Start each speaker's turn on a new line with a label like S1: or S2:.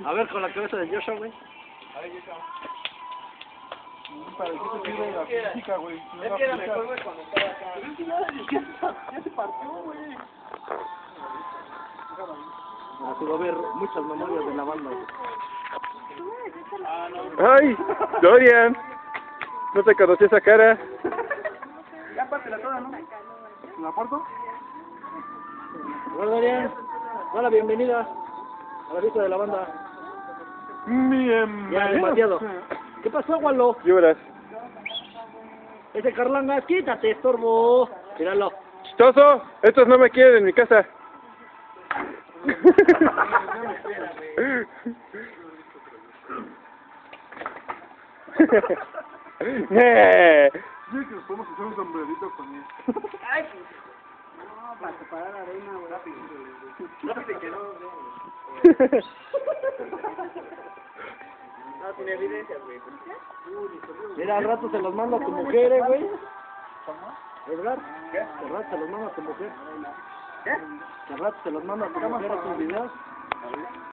S1: A ver, con la cabeza de Joshua, güey.
S2: Para que se sirve la física, güey.
S3: Es que era mejor, güey, cuando estaba acá.
S2: Ya se partió, güey.
S1: Así va a haber muchas memorias de la banda, güey.
S4: ¡Ay! Dorian. No te conocí esa cara.
S2: Ya pártela toda, ¿no? ¿La parto?
S1: Hola, Dorian. Hola, bienvenida a la fiesta de la banda.
S2: Bien,
S1: Ya, demasiado. ¿Qué pasó, Walo?
S4: Lloras.
S1: Ese Carlangas, quítate, estorbo. Míralo.
S4: Chistoso. Estos no me quieren en mi casa.
S2: Sí, que nos podemos hacer un sombrerito con él.
S3: Ay, no, para separar la arena, güey. Rápido. Rápido que no. No, sin evidencias, güey.
S1: Mira, al rato se los mando a tu mujer, güey. Edgar, ¿qué? Al rato se los mando a tu mujer.
S3: ¿Qué?
S1: Al rato se los mando a tu mujer a tus videos.